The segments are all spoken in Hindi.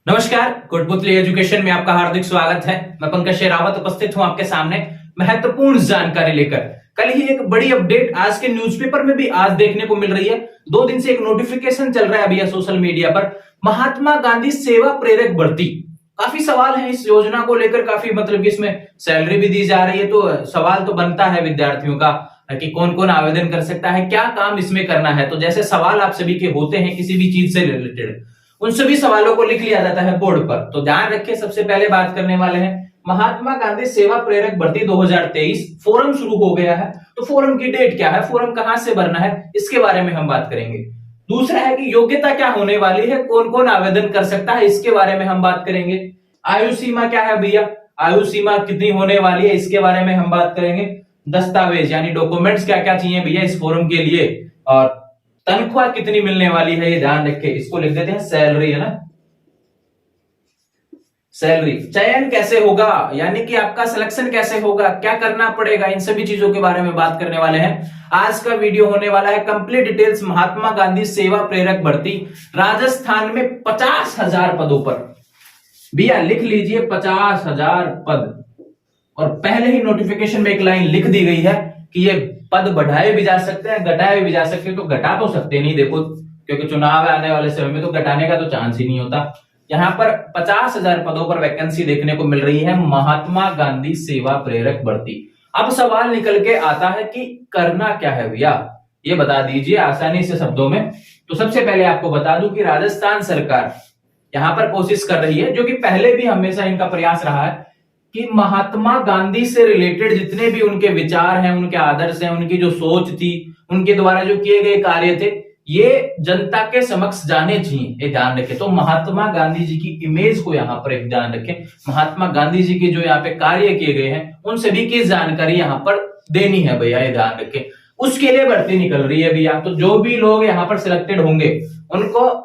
नमस्कार, कोटपुतली एजुकेशन में आपका हार्दिक स्वागत है। मैं पंकज शेरावत उपस्थित हूं आपके सामने महत्वपूर्ण जानकारी लेकर। कल ही एक बड़ी अपडेट आज के न्यूज़पेपर में भी आज देखने को मिल रही है। 2 दिन से एक नोटिफिकेशन चल रहा है अभी सोशल मीडिया पर, महात्मा गांधी सेवा प्रेरक भर्ती। काफी सवाल है इस योजना को लेकर, काफी मतलब कि इसमें सैलरी भी दी जा रही है, तो सवाल तो बनता है विद्यार्थियों का कि कौन कौन आवेदन कर सकता है, क्या काम इसमें करना है। तो जैसे सवाल आप सभी के होते हैं किसी भी चीज से रिलेटेड, उन सभी सवालों को लिख लिया जाता है बोर्ड पर। तो ध्यान रखिए, सबसे पहले बात करने वाले हैं महात्मा गांधी सेवा प्रेरक भर्ती 2023। फोरम शुरू हो गया है, तो फोरम की डेट क्या है, फोरम कहां से भरना है, इसके बारे में हम बात करेंगे। दूसरा है कि योग्यता क्या होने वाली है, कौन कौन आवेदन कर सकता है, इसके बारे में हम बात करेंगे। आयु सीमा क्या है भैया, आयु सीमा कितनी होने वाली है, इसके बारे में हम बात करेंगे। दस्तावेज यानी डॉक्यूमेंट्स क्या क्या चाहिए भैया इस फोरम के लिए, और तनख्वाह कितनी मिलने वाली है ये ध्यान रखें। इसको लिख देते हैं सैलरी, है ना, सैलरी। चयन कैसे होगा, यानी कि आपका सिलेक्शन कैसे होगा, क्या करना पड़ेगा, इन सभी चीजों के बारे में बात करने वाले हैं। आज का वीडियो होने वाला है कंप्लीट डिटेल्स महात्मा गांधी सेवा प्रेरक भर्ती राजस्थान में 50,000 पदों पर। भैया लिख लीजिए 50,000 पद। और पहले ही नोटिफिकेशन में एक लाइन लिख दी गई है कि ये पद बढ़ाए भी जा सकते हैं, घटाए भी जा सकते हैं। तो घटा तो सकते नहीं, देखो, क्योंकि चुनाव आने वाले समय में तो घटाने का तो चांस ही नहीं होता। यहाँ पर 50,000 पदों पर वैकेंसी देखने को मिल रही है, महात्मा गांधी सेवा प्रेरक भर्ती। अब सवाल निकल के आता है कि करना क्या है भैया, ये बता दीजिए आसानी से शब्दों में। तो सबसे पहले आपको बता दूं कि राजस्थान सरकार यहां पर कोशिश कर रही है, जो कि पहले भी हमेशा इनका प्रयास रहा है, कि महात्मा गांधी से रिलेटेड जितने भी उनके विचार हैं, उनके आदर्श हैं, उनकी जो सोच थी, उनके द्वारा जो किए गए कार्य थे, ये जनता के समक्ष जाने चाहिए, ये ध्यान रखें। तो महात्मा गांधी जी की इमेज को यहाँ पर एक ध्यान रखें, महात्मा गांधी जी के जो यहाँ पे कार्य किए गए हैं उन सभी की जानकारी यहाँ पर देनी है भैया, ये ध्यान रखें। उसके लिए भर्ती निकल रही है भैया। तो जो भी लोग यहाँ पर सिलेक्टेड होंगे उनको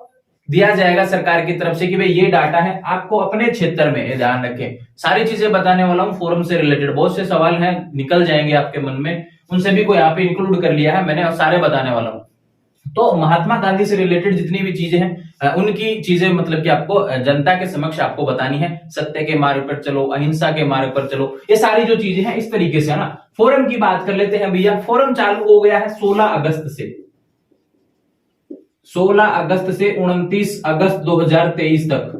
दिया जाएगा सरकार की तरफ से कि भाई ये डाटा है, आपको अपने क्षेत्र में, ये ध्यान रखें। सारी चीजें बताने वाला हूँ फोरम से रिलेटेड, बहुत से सवाल हैं निकल जाएंगे आपके मन में, उन सभी को यहाँ पे इंक्लूड कर लिया है मैंने और सारे बताने वाला हूँ। तो महात्मा गांधी से रिलेटेड जितनी भी चीजें हैं उनकी चीजें मतलब कि आपको जनता के समक्ष आपको बतानी है। सत्य के मार्ग पर चलो, अहिंसा के मार्ग पर चलो, ये सारी जो चीजें हैं इस तरीके से, है ना। फोरम की बात कर लेते हैं भैया। फोरम चालू हो गया है 16 अगस्त से, 16 अगस्त से 29 अगस्त 2023 तक।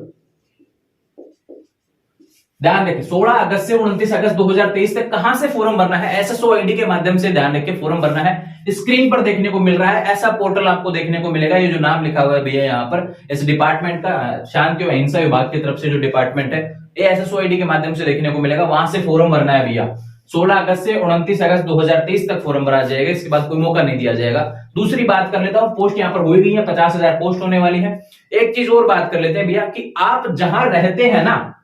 ध्यान रखें 16 अगस्त से 29 अगस्त 2023 तक कहां से फॉर्म भरना है, एसएसओ आईडी के माध्यम से, ध्यान रखें, फॉर्म भरना है। स्क्रीन पर देखने को मिल रहा है ऐसा पोर्टल आपको देखने को मिलेगा, ये जो नाम लिखा हुआ है भैया यहाँ पर, इस डिपार्टमेंट का शांति और अहिंसा विभाग की तरफ से जो डिपार्टमेंट है, ये एसएसओ आईडी के माध्यम से देखने को मिलेगा, वहां से फॉर्म भरना है भैया। 16 अगस्त से 29 अगस्त 2023 तक फॉर्म भरा जाएगा, इसके बाद कोई मौका नहीं दिया जाएगा। दूसरी बात कर लेता हूं, पोस्ट यहाँ पर हो गई है, 50,000 पोस्ट होने वाली है। एक चीज और बात कर लेते हैं भैया कि आप जहां रहते हैं ना,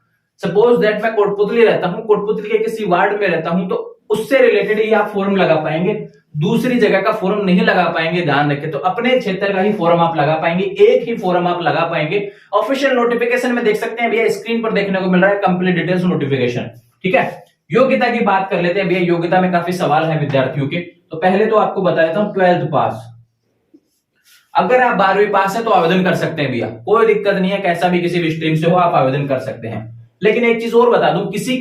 सपोज दैट मैं कोटपुतली रहता हूं, कोटपुतली के किसी वार्ड में रहता हूं, तो उससे रिलेटेड ही आप फॉर्म लगा पाएंगे, दूसरी जगह का फॉर्म नहीं लगा पाएंगे, ध्यान रखें। तो अपने क्षेत्र का ही फॉर्म आप लगा पाएंगे, एक ही फॉर्म आप लगा पाएंगे। ऑफिशियल नोटिफिकेशन में देख सकते हैं भैया, स्क्रीन पर देखने को मिल रहा है कंप्लीट डिटेल्स नोटिफिकेशन, ठीक है। योग्यता की बात कर लेते हैं भैया। योग्यता में काफी सवाल है विद्यार्थियों के, तो पहले तो आपको बता देता हूं 12th पास। अगर आप 12वीं पास है तो आवेदन कर सकते हैं भैया, कोई दिक्कत नहीं है, कैसा भी किसी भी स्ट्रीम से हो आप आवेदन कर सकते हैं। लेकिन एक चीज और बता दूं, किसी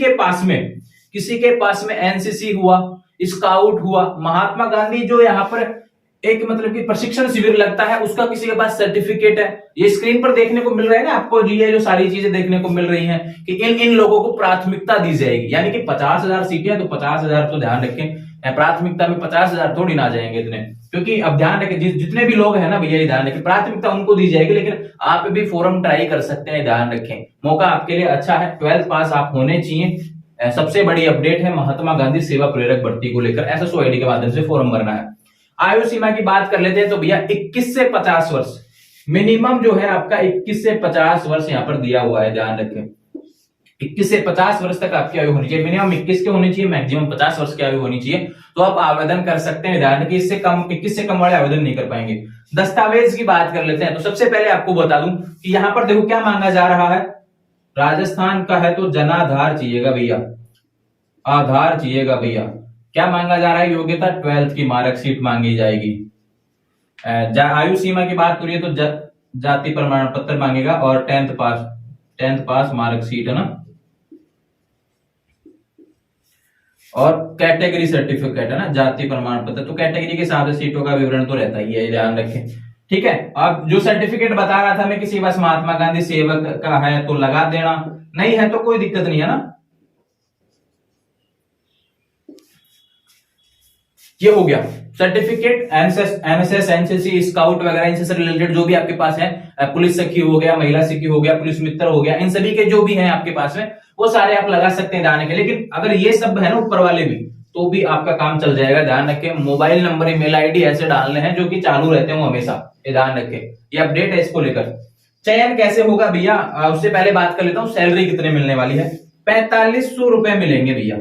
के पास में एनसीसी हुआ, स्काउट हुआ, महात्मा गांधी जो यहाँ पर एक मतलब कि प्रशिक्षण शिविर लगता है उसका किसी के पास सर्टिफिकेट है, ये स्क्रीन पर देखने को मिल रहा है ना आपको, ये जो सारी चीजें देखने को मिल रही हैं कि इन लोगों को प्राथमिकता दी जाएगी। यानी कि 50,000 सीटें हैं तो 50,000, तो ध्यान रखें प्राथमिकता में 50,000 थोड़ी ना जाएंगे इतने, क्योंकि अब ध्यान रखें जितने भी लोग हैं ना भैया, ध्यान रखें प्राथमिकता उनको दी जाएगी। लेकिन आप भी फॉर्म ट्राई कर सकते हैं, ध्यान रखें, मौका आपके लिए अच्छा है। 12th पास आप होने चाहिए। सबसे बड़ी अपडेट है महात्मा गांधी सेवा प्रेरक भर्ती को लेकर, एसएसओ आईडी के माध्यम से फॉर्म भरना है। आयु सीमा की बात कर लेते हैं तो भैया 21 से 50 वर्ष मिनिमम जो है आपका, 21 से 50 वर्ष यहाँ पर दिया हुआ है, ध्यान रखें। 21 से 50 वर्ष तक आपकी आयु होनी चाहिए, मिनिमम 21 के होनी चाहिए, मैक्सिमम 50 वर्ष की आयु होनी चाहिए, तो आप आवेदन कर सकते हैं। ध्यान रखिए, इससे कम 21 से कम वाले आवेदन नहीं कर पाएंगे। दस्तावेज की बात कर लेते हैं, तो सबसे पहले आपको बता दूं कि यहाँ पर देखो क्या मांगा जा रहा है। राजस्थान का है तो जनाधार चाहिएगा भैया, आधार चाहिएगा भैया। क्या मांगा जा रहा है, योग्यता 12th की मार्कशीट मांगी जाएगी। आयु सीमा की बात करिए तो जाति प्रमाण पत्र मांगेगा और 10th पास 10th पास मार्कशीट है ना, और कैटेगरी सर्टिफिकेट है ना, जाति प्रमाण पत्र। तो कैटेगरी के हिसाब से सीटों का विवरण तो रहता ही है, ध्यान रखें। ठीक है, अब जो सर्टिफिकेट बता रहा था मैं किसी बस महात्मा गांधी सेवक का है तो लगा देना, नहीं है तो कोई दिक्कत नहीं है ना। ये हो गया सर्टिफिकेट। एनएसएस एनसीसी स्काउट वगैरह इनसे रिलेटेड जो भी आपके पास है, पुलिस सखी हो गया, महिला सखी हो गया, पुलिस मित्र हो गया, इन सभी के जो भी हैं आपके पास में वो सारे आप लगा सकते हैं जाने के। लेकिन अगर ये सब है ना ऊपर वाले भी, तो भी आपका काम चल जाएगा। ध्यान रखें, मोबाइल नंबर ईमेल आईडी ऐसे डालने हैं जो कि चालू रहते हो हमेशा, ये ध्यान रखें। ये अपडेट है इसको लेकर। चयन कैसे होगा भैया, उससे पहले बात कर लेता हूँ सैलरी कितने मिलने वाली है। 4500 रुपए मिलेंगे भैया,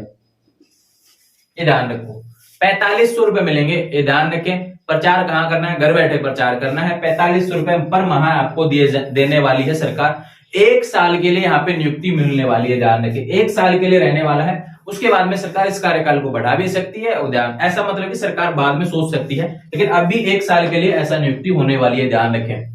ये ध्यान रखो, 4500 रुपए मिलेंगे, ये ध्यान रखें। प्रचार कहां करना है, घर बैठे प्रचार करना है। 4500 रुपए पर माह आपको देने वाली है सरकार। 1 साल के लिए यहाँ पे नियुक्ति मिलने वाली है, ध्यान रखें। 1 साल के लिए रहने वाला है, उसके बाद में सरकार इस कार्यकाल को बढ़ा भी सकती है। ध्यान, ऐसा मतलब कि सरकार बाद में सोच सकती है, लेकिन अभी 1 साल के लिए ऐसा नियुक्ति होने वाली है, ध्यान रखें।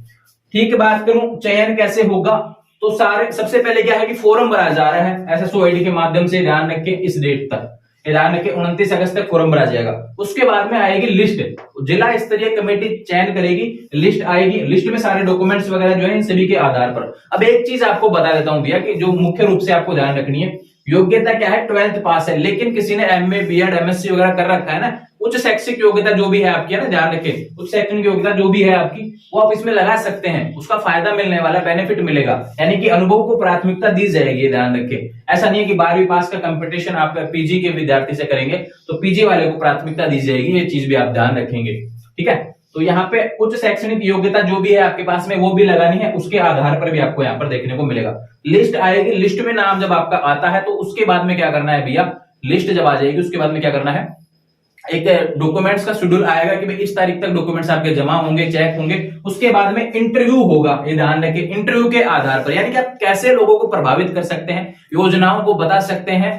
ठीक, बात करूं चयन कैसे होगा, तो सारे सबसे पहले क्या है कि फॉर्म भरा जा रहा है एसएसओ आईडी के माध्यम से, ध्यान रखें इस डेट तक, ध्यान रखें 29 अगस्त तक फॉर्म भरा जाएगा। उसके बाद में आएगी लिस्ट, जिला स्तरीय कमेटी चयन करेगी, लिस्ट आएगी। लिस्ट में सारे डॉक्यूमेंट्स वगैरह जो है इन सभी के आधार पर। अब एक चीज आपको बता देता हूं भैया कि जो मुख्य रूप से आपको ध्यान रखनी है, योग्यता क्या है, 12th पास है। लेकिन किसी ने एमए बीएड एमएससी वगैरह कर रखा है ना, उच्च शैक्षिक योग्यता जो भी है आपकी है ना, ध्यान रखें उच्च शैक्षणिक योग्यता जो भी है आपकी, वो आप इसमें लगा सकते हैं। उसका फायदा मिलने वाला, बेनिफिट मिलेगा, यानी कि अनुभव को प्राथमिकता दी जाएगी, ध्यान रखें। ऐसा नहीं है कि 12वीं पास का कंपटीशन आप पीजी के विद्यार्थी से करेंगे तो पीजी वाले को प्राथमिकता दी जाएगी, ये चीज भी आप ध्यान रखेंगे। ठीक है, तो यहाँ पे उच्च शैक्षणिक योग्यता जो भी है आपके पास में वो भी लगानी है, उसके आधार पर भी आपको यहाँ पर देखने को मिलेगा। लिस्ट आएगी, लिस्ट में नाम जब आपका आता है तो उसके बाद में क्या करना है भैया, लिस्ट जब आ जाएगी उसके बाद में क्या करना है, एक डॉक्यूमेंट्स का शेड्यूल आएगा कि भाई इस तारीख तक डॉक्यूमेंट्स आपके जमा होंगे, चेक होंगे। उसके बाद में इंटरव्यू होगा, ये ध्यान रखिए, इंटरव्यू के आधार पर, यानी कि आप कैसे लोगों को प्रभावित कर सकते हैं, योजनाओं को बता सकते हैं।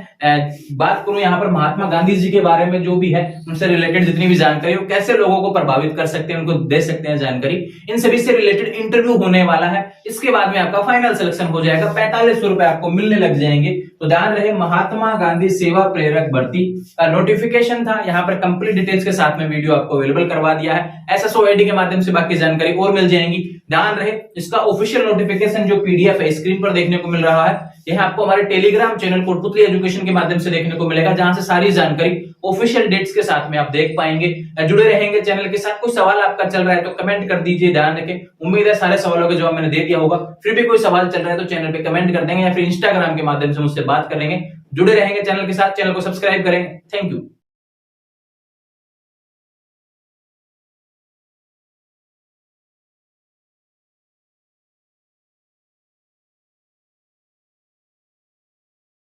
बात करूं यहाँ पर महात्मा गांधी जी के बारे में जो भी है, उनसे रिलेटेड जितनी भी जानकारी हो, कैसे लोगों को प्रभावित कर सकते हैं, उनको दे सकते हैं जानकारी, इन सभी से रिलेटेड इंटरव्यू होने वाला है। इसके बाद में आपका फाइनल सिलेक्शन हो जाएगा, 4500 रुपए आपको मिलने लग जाएंगे। तो ध्यान रहे, महात्मा गांधी सेवा प्रेरक भर्ती का नोटिफिकेशन था, यहाँ पर कंप्लीट डिटेल्स के साथ में वीडियो आपको अवेलेबल करवा दिया है। एसएसओ आईडी के माध्यम से बाकी जानकारी और मिल जाएंगी। ध्यान रहे, इसका ऑफिशियल नोटिफिकेशन जो पीडीएफ है स्क्रीन पर देखने को मिल रहा है, यह आपको हमारे टेलीग्राम चैनल कोटपुतली एजुकेशन के माध्यम से देखने को मिलेगा, जहां से सारी जानकारी ऑफिशियल डेट्स के साथ में आप देख पाएंगे। जुड़े रहेंगे चैनल के साथ। कोई सवाल आपका चल रहा है तो कमेंट कर दीजिए, ध्यान रखें। उम्मीद है सारे सवालों का जवाब मैंने दे दिया होगा। फिर भी कोई सवाल चल रहा है तो चैनल पे कमेंट कर देंगे या फिर इंस्टाग्राम के माध्यम से मुझसे बात करेंगे। जुड़े रहेंगे चैनल के साथ, चैनल को सब्सक्राइब करें। Thank you.